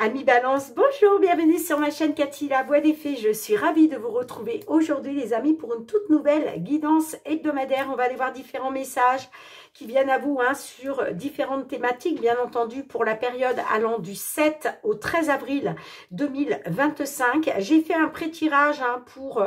Amis Balance, bonjour, bienvenue sur ma chaîne Cathy, la voix des fées. Je suis ravie de vous retrouver aujourd'hui les amis pour une toute nouvelle guidance hebdomadaire. On va aller voir différents messages qui viennent à vous sur différentes thématiques, bien entendu pour la période allant du 7 au 13 avril 2025. J'ai fait un pré-tirage pour...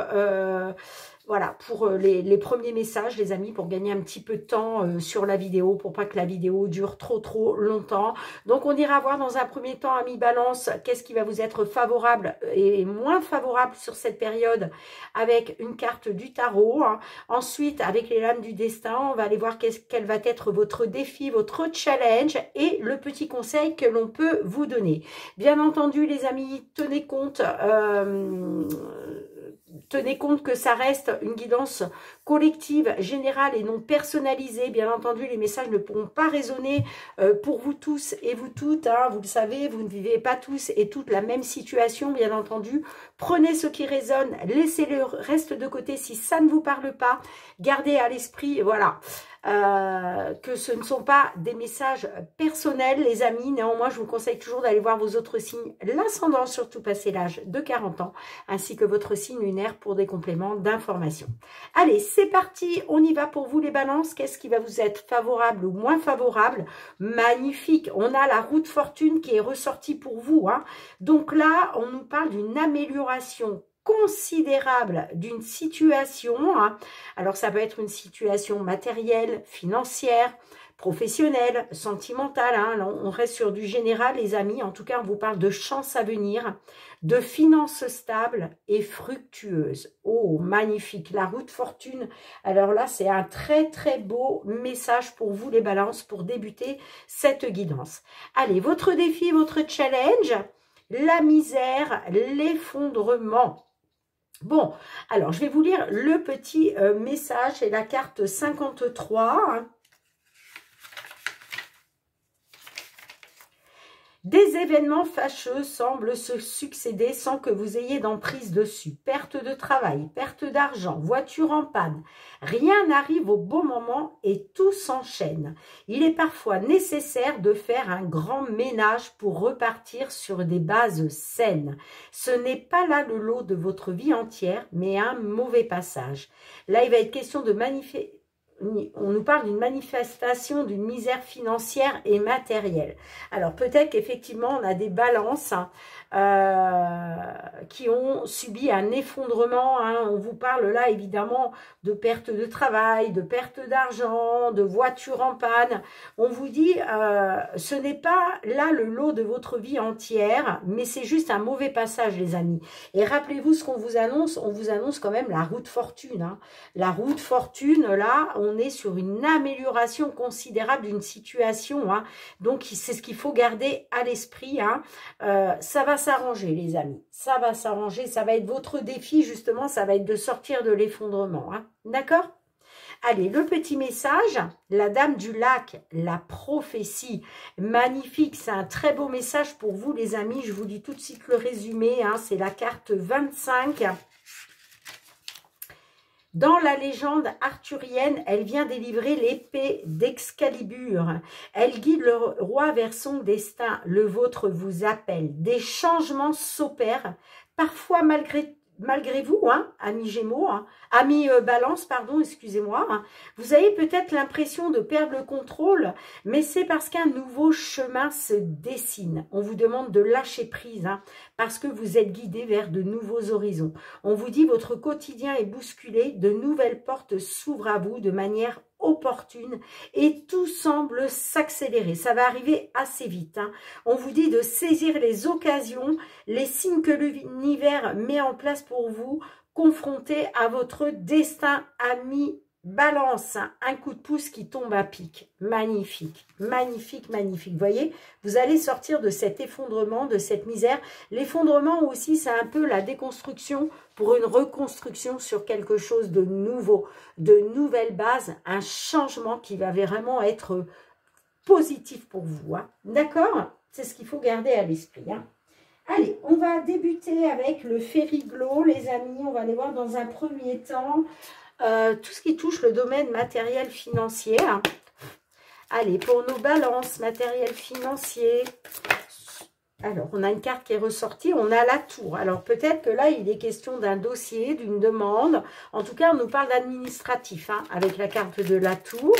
Voilà, pour les premiers messages, les amis, pour gagner un petit peu de temps sur la vidéo, pour pas que la vidéo dure trop longtemps. Donc, on ira voir dans un premier temps, amis Balance, qu'est-ce qui va vous être favorable et moins favorable sur cette période avec une carte du tarot. Ensuite, avec les lames du destin, on va aller voir quel va être votre défi, votre challenge et le petit conseil que l'on peut vous donner. Bien entendu, les amis, tenez compte que ça reste une guidance collective, générale et non personnalisée. Bien entendu, les messages ne pourront pas résonner pour vous tous et vous toutes. Vous le savez, vous ne vivez pas tous et toutes la même situation, bien entendu. Prenez ce qui résonne, laissez le reste de côté si ça ne vous parle pas. Gardez à l'esprit, voilà, que ce ne sont pas des messages personnels, les amis. Néanmoins, je vous conseille toujours d'aller voir vos autres signes, l'ascendant, surtout passé l'âge de 40 ans, ainsi que votre signe lunaire pour des compléments d'information. Allez, c'est parti, on y va pour vous les balances. Qu'est-ce qui va vous être favorable ou moins favorable? Magnifique, on a la roue de fortune qui est ressortie pour vous. Donc là, on nous parle d'une amélioration considérable d'une situation. Alors, ça peut être une situation matérielle, financière, professionnelle, sentimentale. Là, on reste sur du général, les amis. En tout cas, on vous parle de chance à venir, de finances stables et fructueuses. Oh, magnifique. La roue de fortune. Alors là, c'est un très beau message pour vous, les balances, pour débuter cette guidance. Allez, votre défi, votre challenge, la misère, l'effondrement. Bon, alors je vais vous lire le petit message, c'est la carte 53. Des événements fâcheux semblent se succéder sans que vous ayez d'emprise dessus. Perte de travail, perte d'argent, voiture en panne. Rien n'arrive au bon moment et tout s'enchaîne. Il est parfois nécessaire de faire un grand ménage pour repartir sur des bases saines. Ce n'est pas là le lot de votre vie entière, mais un mauvais passage. Là, il va être question de on nous parle d'une manifestation d'une misère financière et matérielle. Alors peut-être qu'effectivement on a des balances qui ont subi un effondrement. On vous parle là évidemment de perte de travail, de perte d'argent, de voiture en panne. On vous dit ce n'est pas là le lot de votre vie entière, mais c'est juste un mauvais passage, les amis. Et rappelez-vous ce qu'on vous annonce. On vous annonce quand même la roue de fortune. La roue de fortune, là, on est sur une amélioration considérable d'une situation. Donc, c'est ce qu'il faut garder à l'esprit. Ça va s'arranger, les amis. Ça va s'arranger. Ça va être votre défi, justement. Ça va être de sortir de l'effondrement. D'accord ? Allez, le petit message, la dame du lac, la prophétie, magnifique, c'est un très beau message pour vous les amis, je vous dis tout de suite le résumé, c'est la carte 25. Dans la légende arthurienne, elle vient délivrer l'épée d'Excalibur. Elle guide le roi vers son destin, le vôtre vous appelle. Des changements s'opèrent, parfois malgré vous, amis Gémeaux, amis Balance, pardon, excusez-moi, vous avez peut-être l'impression de perdre le contrôle, mais c'est parce qu'un nouveau chemin se dessine. On vous demande de lâcher prise, parce que vous êtes guidé vers de nouveaux horizons. On vous dit votre quotidien est bousculé, de nouvelles portes s'ouvrent à vous de manière opportune et tout semble s'accélérer. Ça va arriver assez vite. On vous dit de saisir les occasions, les signes que l'univers met en place pour vous, confrontés à votre destin, ami Balance. Un coup de pouce qui tombe à pic. Magnifique, magnifique, magnifique. Vous voyez, vous allez sortir de cet effondrement, de cette misère. L'effondrement aussi, c'est un peu la déconstruction pour une reconstruction sur quelque chose de nouveau, de nouvelles bases, un changement qui va vraiment être positif pour vous. D'accord? C'est ce qu'il faut garder à l'esprit. Allez, on va débuter avec le Fairy Glow, les amis. On va aller voir dans un premier temps tout ce qui touche le domaine matériel financier. Allez, pour nos balances, matériel financier, Alors, on a une carte qui est ressortie, on a la tour. Alors, peut-être que là, il est question d'un dossier, d'une demande. En tout cas, on nous parle d'administratif, hein, avec la carte de la tour.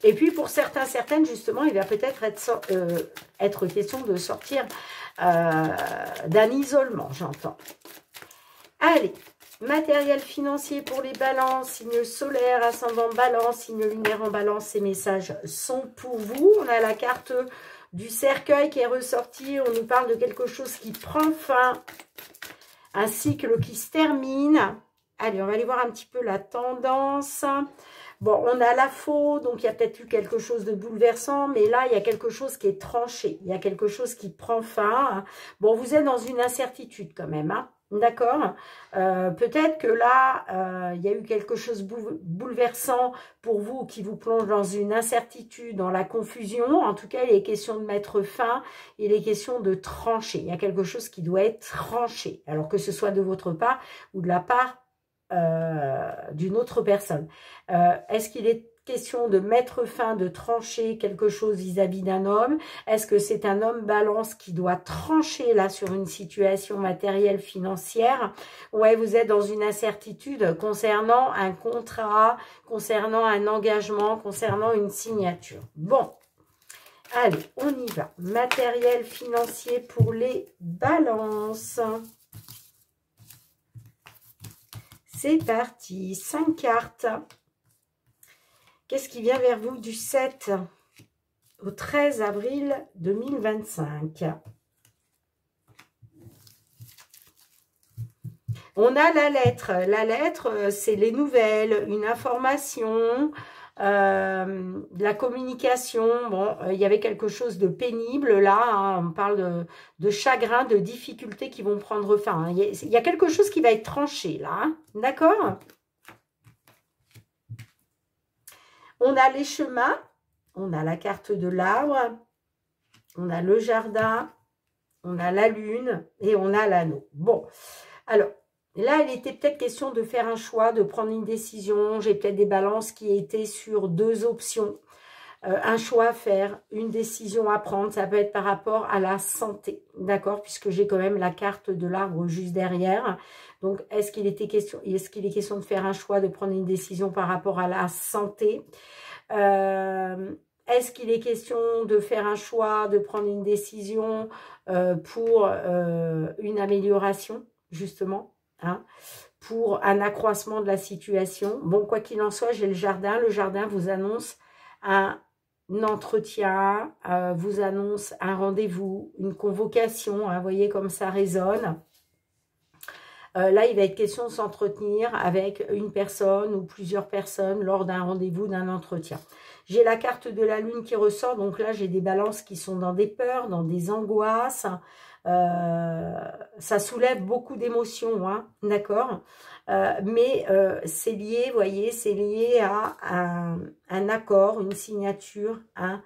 Et puis, pour certains, certaines, justement, il va peut-être être question de sortir d'un isolement, j'entends. Allez, matériel financier pour les balances, signe solaire, ascendant balance, signe lunaire en balance, ces messages sont pour vous. On a la carte du cercueil qui est ressorti, on nous parle de quelque chose qui prend fin, un cycle qui se termine. Allez, on va aller voir un petit peu la tendance. Bon, on a la faux, donc il y a peut-être eu quelque chose de bouleversant, mais là, il y a quelque chose qui est tranché, il y a quelque chose qui prend fin. Bon, vous êtes dans une incertitude quand même, hein. D'accord, peut-être que là, il y a eu quelque chose de bouleversant pour vous qui vous plonge dans une incertitude, dans la confusion. En tout cas, il est question de mettre fin, il est question de trancher. Il y a quelque chose qui doit être tranché, alors que ce soit de votre part ou de la part d'une autre personne. Est-ce qu'il est question de mettre fin, de trancher quelque chose vis-à-vis d'un homme? Est-ce que c'est un homme balance qui doit trancher là sur une situation matérielle financière? Ouais, vous êtes dans une incertitude concernant un contrat, concernant un engagement, concernant une signature. Bon, allez, on y va. Matériel financier pour les balances. C'est parti, 5 cartes. Qu'est-ce qui vient vers vous du 7 au 13 avril 2025? On a la lettre. La lettre, c'est les nouvelles, une information, de la communication. Bon, il y avait quelque chose de pénible là. Hein, on parle de chagrin, de difficultés qui vont prendre fin. Hein. Il y a quelque chose qui va être tranché là. Hein, d'accord ? On a les chemins, on a la carte de l'arbre, on a le jardin, on a la lune et on a l'anneau. Bon, alors là, il était peut-être question de faire un choix, de prendre une décision. J'ai peut-être des balances qui étaient sur 2 options. Un choix à faire, une décision à prendre, ça peut être par rapport à la santé, d'accord, puisque j'ai quand même la carte de l'arbre juste derrière. Donc, est-ce qu'il est question de faire un choix, de prendre une décision par rapport à la santé? Est-ce qu'il est question de faire un choix, de prendre une décision pour une amélioration, justement, hein, pour un accroissement de la situation? Bon, quoi qu'il en soit, j'ai le jardin. Le jardin vous annonce un entretien, vous annonce un rendez-vous, une convocation, hein, vous voyez comme ça résonne. Là, il va être question de s'entretenir avec une personne ou plusieurs personnes lors d'un rendez-vous, d'un entretien. J'ai la carte de la lune qui ressort, donc là, j'ai des balances qui sont dans des peurs, dans des angoisses. Ça soulève beaucoup d'émotions, hein, d'accord, mais c'est lié, vous voyez, c'est lié à un accord, une signature, un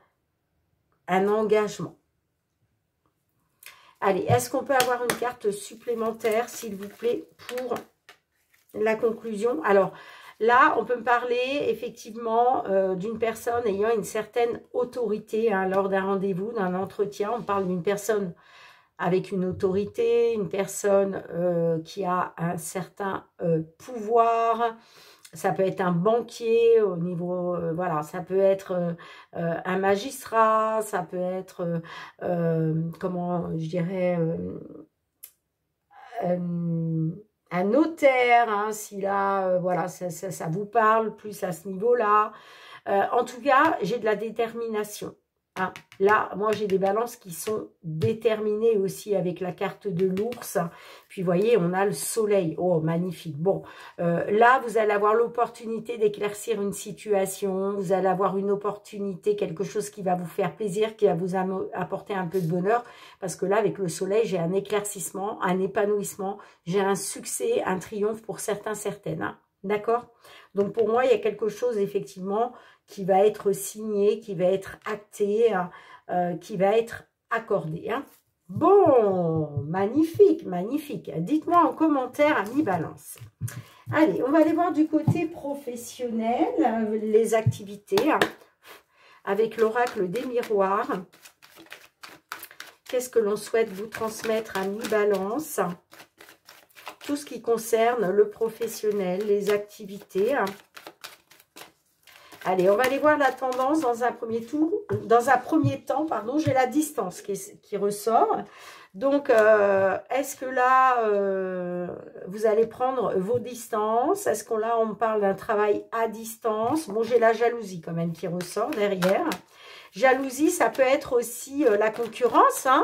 engagement. Allez, est-ce qu'on peut avoir une carte supplémentaire, s'il vous plaît, pour la conclusion? Alors, là, on peut me parler, effectivement, d'une personne ayant une certaine autorité hein, lors d'un rendez-vous, d'un entretien. On parle d'une personne avec une autorité, une personne qui a un certain pouvoir. Ça peut être un banquier au niveau, voilà, ça peut être un magistrat, ça peut être, comment je dirais, un notaire, hein, si là, voilà, ça vous parle plus à ce niveau-là. En tout cas, j'ai de la détermination. Hein. Là, moi, j'ai des balances qui sont déterminées aussi avec la carte de l'ours. Puis, vous voyez, on a le soleil. Oh, magnifique. Bon, là, vous allez avoir l'opportunité d'éclaircir une situation. Vous allez avoir une opportunité, quelque chose qui va vous faire plaisir, qui va vous apporter un peu de bonheur. Parce que là, avec le soleil, j'ai un éclaircissement, un épanouissement. J'ai un succès, un triomphe pour certains, certaines. Hein. D'accord? Donc, pour moi, il y a quelque chose, effectivement, qui va être signé, qui va être acté, qui va être accordé. Hein. Bon, magnifique, magnifique. Dites-moi en commentaire, amis Balance. Allez, on va aller voir du côté professionnel, les activités, hein, avec l'oracle des miroirs. qu'est-ce que l'on souhaite vous transmettre à mi-balance? Tout ce qui concerne le professionnel, les activités. Allez, on va aller voir la tendance dans un premier tour. Dans un premier temps, pardon, j'ai la distance qui ressort. Donc, est-ce que là, vous allez prendre vos distances? Est-ce qu'on là, on parle d'un travail à distance? Bon, j'ai la jalousie quand même qui ressort derrière. Jalousie, ça peut être aussi la concurrence. Hein.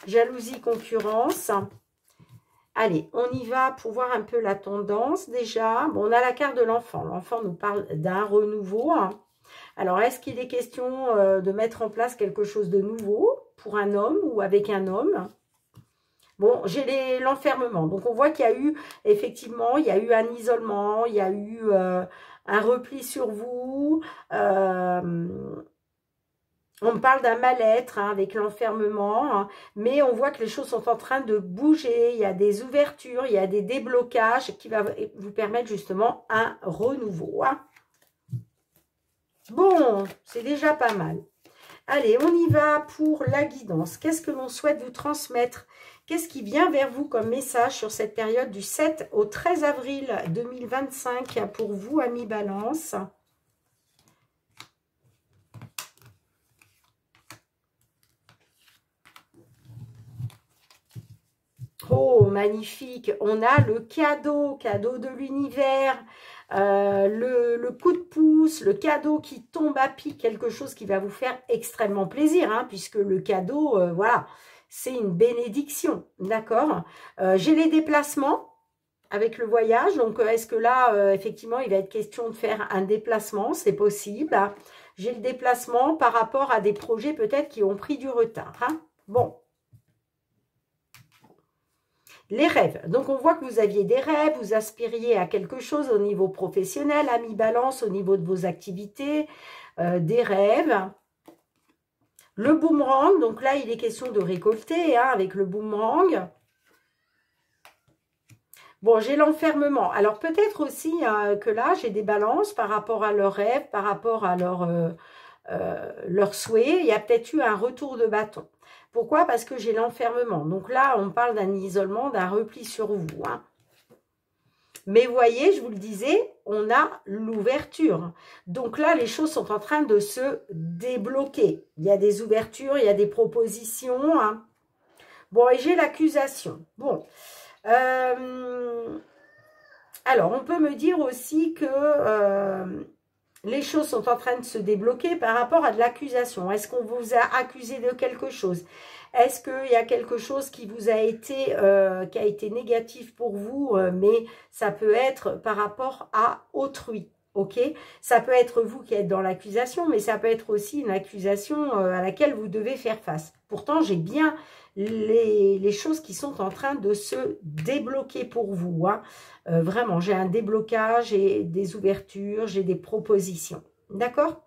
Jalousie, concurrence. Allez, on y va pour voir un peu la tendance déjà. Bon, on a la carte de l'enfant. L'enfant nous parle d'un renouveau. Hein. Alors, est-ce qu'il est question de mettre en place quelque chose de nouveau pour un homme ou avec un homme? Bon, j'ai l'enfermement. Donc, on voit qu'il y a eu, effectivement, il y a eu un isolement, il y a eu un repli sur vous. On parle d'un mal-être hein, avec l'enfermement, hein, mais on voit que les choses sont en train de bouger. Il y a des ouvertures, il y a des déblocages qui vont vous permettre justement un renouveau. Hein. Bon, c'est déjà pas mal. Allez, on y va pour la guidance. Qu'est-ce que l'on souhaite vous transmettre? Qu'est-ce qui vient vers vous comme message sur cette période du 7 au 13 avril 2025 pour vous, amis Balance? Oh, magnifique. On a le cadeau de l'univers, le coup de pouce, le cadeau qui tombe à pic, quelque chose qui va vous faire extrêmement plaisir, hein, puisque le cadeau, voilà, c'est une bénédiction, d'accord? J'ai les déplacements avec le voyage, donc est-ce que là, effectivement, il va être question de faire un déplacement? C'est possible. Hein. J'ai le déplacement par rapport à des projets peut-être qui ont pris du retard. Hein. Bon. Les rêves. Donc, on voit que vous aviez des rêves, vous aspiriez à quelque chose au niveau professionnel, amis Balance, au niveau de vos activités, des rêves. Le boomerang, donc là, il est question de récolter hein, avec le boomerang. Bon, j'ai l'enfermement. Alors, peut-être aussi que là, j'ai des balances par rapport à leurs rêves, par rapport à leurs souhaits. Il y a peut-être eu un retour de bâton. Pourquoi? Parce que j'ai l'enfermement. Donc là, on parle d'un isolement, d'un repli sur vous. Hein. Mais vous voyez, je vous le disais, on a l'ouverture. Donc là, les choses sont en train de se débloquer. Il y a des ouvertures, il y a des propositions. Hein. Bon, et j'ai l'accusation. Bon. Alors, on peut me dire aussi que... les choses sont en train de se débloquer par rapport à de l'accusation. Est-ce qu'on vous a accusé de quelque chose? Est-ce qu'il y a quelque chose qui vous a été, négatif pour vous, mais ça peut être par rapport à autrui, ok? Ça peut être vous qui êtes dans l'accusation, mais ça peut être aussi une accusation à laquelle vous devez faire face. Pourtant, j'ai bien les choses qui sont en train de se débloquer pour vous, hein. Vraiment, j'ai un déblocage, j'ai des ouvertures, j'ai des propositions. D'accord?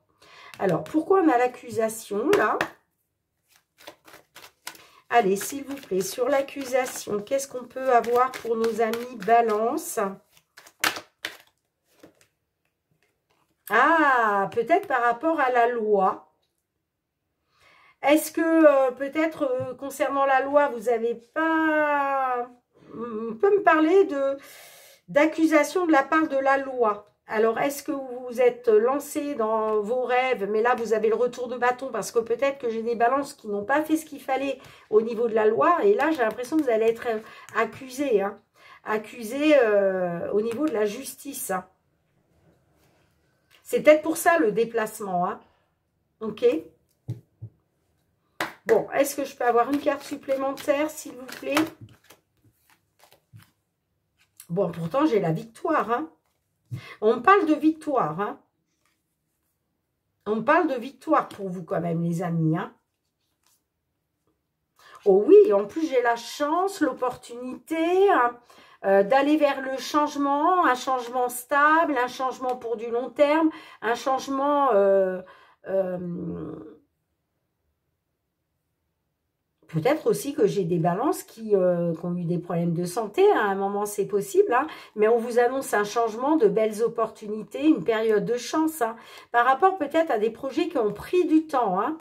Alors, pourquoi on a l'accusation, là? Allez, s'il vous plaît, sur l'accusation, qu'est-ce qu'on peut avoir pour nos amis Balance? Ah, peut-être par rapport à la loi. Est-ce que, peut-être, concernant la loi, vous n'avez pas... On peut me parler d'accusation de la part de la loi. Alors, est-ce que vous vous êtes lancé dans vos rêves, mais là, vous avez le retour de bâton parce que peut-être que j'ai des balances qui n'ont pas fait ce qu'il fallait au niveau de la loi. Et là, j'ai l'impression que vous allez être accusé, hein, accusé au niveau de la justice. Hein. C'est peut-être pour ça le déplacement. Hein. Ok. Bon, est-ce que je peux avoir une carte supplémentaire, s'il vous plaît? Bon, pourtant, j'ai la victoire. Hein. On parle de victoire. Hein. On parle de victoire pour vous quand même, les amis. Hein. Oh oui, en plus, j'ai la chance, l'opportunité hein, d'aller vers le changement, un changement stable, un changement pour du long terme, un changement... Peut-être aussi que j'ai des balances qui ont eu des problèmes de santé. À un moment, c'est possible. Hein, mais on vous annonce un changement, de belles opportunités, une période de chance. Hein, par rapport peut-être à des projets qui ont pris du temps. Hein.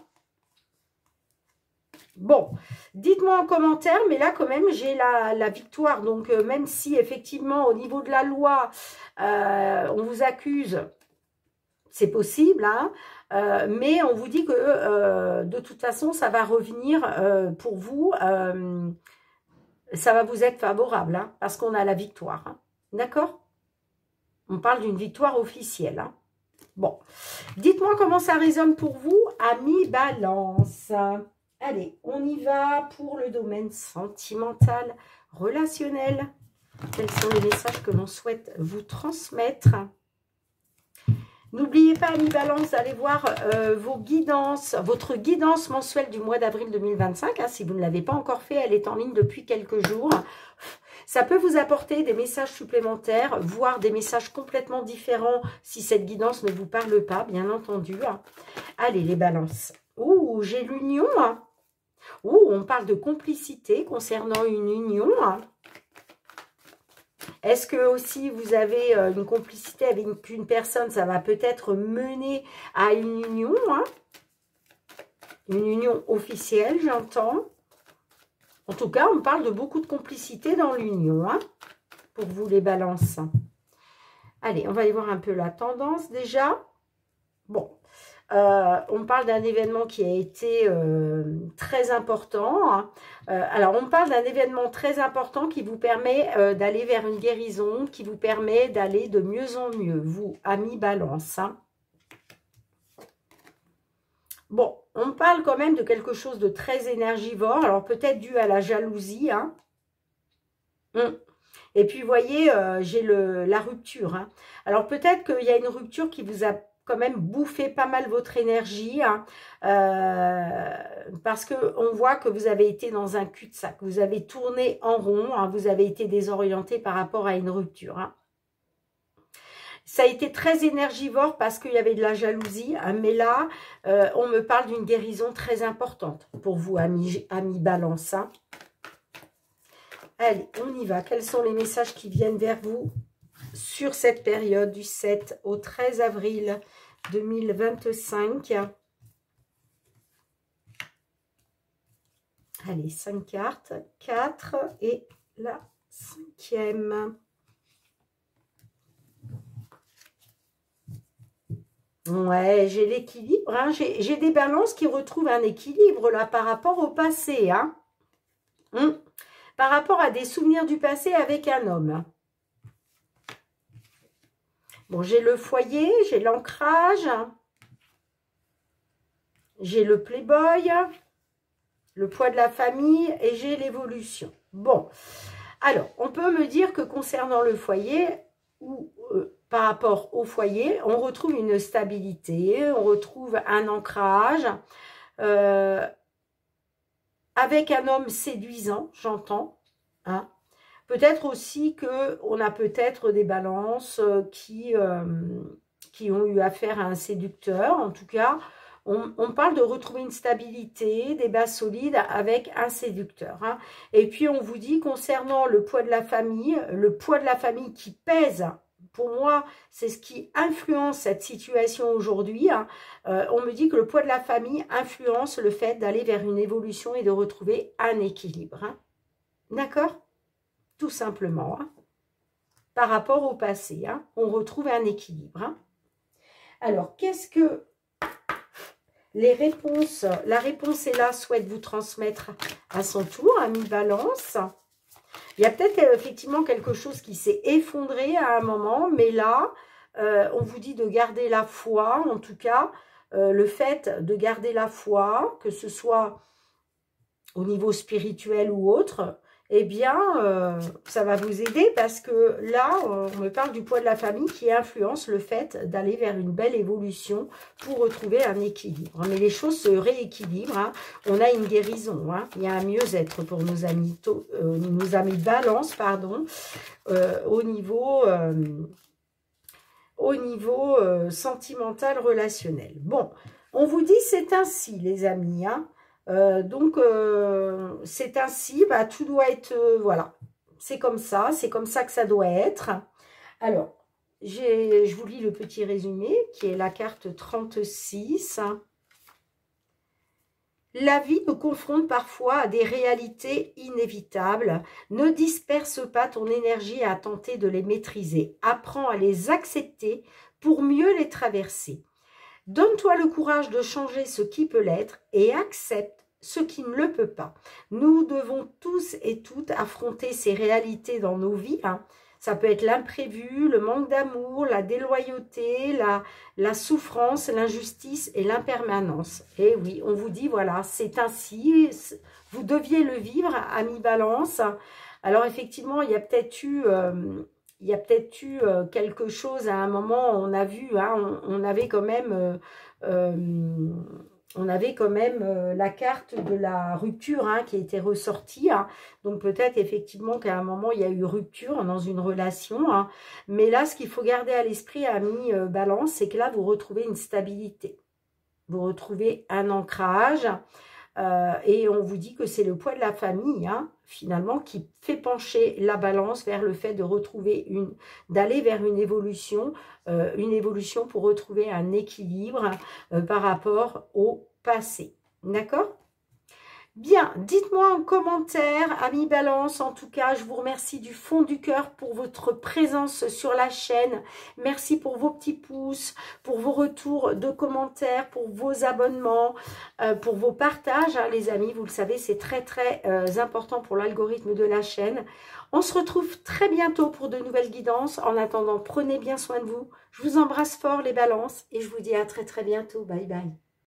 Bon, dites-moi en commentaire, mais là quand même j'ai la victoire. Donc même si effectivement au niveau de la loi, on vous accuse, c'est possible, hein, mais on vous dit que de toute façon ça va revenir pour vous, ça va vous être favorable, hein, parce qu'on a la victoire. Hein. D'accord? On parle d'une victoire officielle. Hein. Bon, dites-moi comment ça résonne pour vous, amis Balance. Allez, on y va pour le domaine sentimental, relationnel. Quels sont les messages que l'on souhaite vous transmettre? N'oubliez pas, amis Balance, d'aller voir vos guidances, votre guidance mensuelle du mois d'avril 2025. Hein, si vous ne l'avez pas encore fait, elle est en ligne depuis quelques jours. Ça peut vous apporter des messages supplémentaires, voire des messages complètement différents si cette guidance ne vous parle pas, bien entendu. Allez, les balances. Ouh, j'ai l'union. Ouh, on parle de complicité concernant une union. Est-ce que aussi vous avez une complicité avec une personne, ça va peut-être mener à une union. Une union officielle, j'entends. En tout cas, on parle de beaucoup de complicité dans l'union, hein, pour vous les balances. Allez, on va aller voir un peu la tendance déjà. Bon, on parle d'un événement qui a été très important. Hein. Alors, on parle d'un événement très important qui vous permet d'aller vers une guérison, qui vous permet d'aller de mieux en mieux, vous, amis balance. Hein. Bon, on parle quand même de quelque chose de très énergivore, alors peut-être dû à la jalousie. Hein. Et puis, vous voyez, j'ai la rupture. Hein. Alors, peut-être qu'il y a une rupture qui vous a quand même bouffé pas mal votre énergie. Hein, parce qu'on voit que vous avez été dans un cul-de-sac. Vous avez tourné en rond. Hein, vous avez été désorienté par rapport à une rupture. Hein. Ça a été très énergivore parce qu'il y avait de la jalousie, hein, mais là, on me parle d'une guérison très importante pour vous, amis Balance. Hein. Allez, on y va. Quels sont les messages qui viennent vers vous sur cette période du 7 au 13 avril 2025? Allez, 5 cartes, 4 et la 5e. Ouais, j'ai l'équilibre. Hein. J'ai des balances qui retrouvent un équilibre là par rapport au passé. Hein. Par rapport à des souvenirs du passé avec un homme. Bon, j'ai le foyer, j'ai l'ancrage. J'ai le playboy. Le poids de la famille et j'ai l'évolution. Bon, alors, on peut me dire que concernant le foyer ou par rapport au foyer, on retrouve une stabilité, on retrouve un ancrage avec un homme séduisant, j'entends. Hein. Peut-être aussi qu'on a peut-être des balances qui ont eu affaire à un séducteur. En tout cas, on parle de retrouver une stabilité, des bases solides avec un séducteur. Hein. Et puis, on vous dit concernant le poids de la famille qui pèse, pour moi, c'est ce qui influence cette situation aujourd'hui. Hein. On me dit que le poids de la famille influence le fait d'aller vers une évolution et de retrouver un équilibre. Hein. D'accord? Tout simplement. Hein. Par rapport au passé, hein, on retrouve un équilibre. Hein. Alors, qu'est-ce que les réponses, la réponse est là, souhaite vous transmettre à son tour, ami Balance. Il y a peut-être effectivement quelque chose qui s'est effondré à un moment, mais là, on vous dit de garder la foi, en tout cas, le fait de garder la foi, que ce soit au niveau spirituel ou autre, eh bien, ça va vous aider parce que là, on me parle du poids de la famille qui influence le fait d'aller vers une belle évolution pour retrouver un équilibre. Mais les choses se rééquilibrent. Hein. On a une guérison. Hein. Il y a un mieux-être pour nos amis Balance, pardon, au niveau sentimental, relationnel. Bon, on vous dit c'est ainsi, les amis, hein. Donc, c'est ainsi, bah, tout doit être, voilà, c'est comme ça que ça doit être. Alors, je vous lis le petit résumé, qui est la carte 36. La vie nous confronte parfois à des réalités inévitables. Ne disperse pas ton énergie à tenter de les maîtriser. Apprends à les accepter pour mieux les traverser. Donne-toi le courage de changer ce qui peut l'être et accepte ce qui ne le peut pas. Nous devons tous et toutes affronter ces réalités dans nos vies. Ça peut être l'imprévu, le manque d'amour, la déloyauté, la souffrance, l'injustice et l'impermanence. Et oui, on vous dit, voilà, c'est ainsi, vous deviez le vivre, ami Balance. Alors effectivement, il y a peut-être eu... quelque chose à un moment, on a vu, on avait quand même, la carte de la rupture qui était ressortie. Donc peut-être effectivement qu'à un moment, il y a eu rupture dans une relation. Mais là, ce qu'il faut garder à l'esprit, ami Balance, c'est que là, vous retrouvez une stabilité. Vous retrouvez un ancrage. Et on vous dit que c'est le poids de la famille, finalement, qui fait pencher la balance vers le fait de retrouver d'aller vers une évolution pour retrouver un équilibre par rapport au passé. D'accord ? Bien, dites-moi en commentaire, amis Balance, en tout cas, je vous remercie du fond du cœur pour votre présence sur la chaîne. Merci pour vos petits pouces, pour vos retours de commentaires, pour vos abonnements, pour vos partages, les amis. Vous le savez, c'est très, très important pour l'algorithme de la chaîne. On se retrouve très bientôt pour de nouvelles guidances. En attendant, prenez bien soin de vous. Je vous embrasse fort, les Balances, et je vous dis à très, très bientôt. Bye, bye.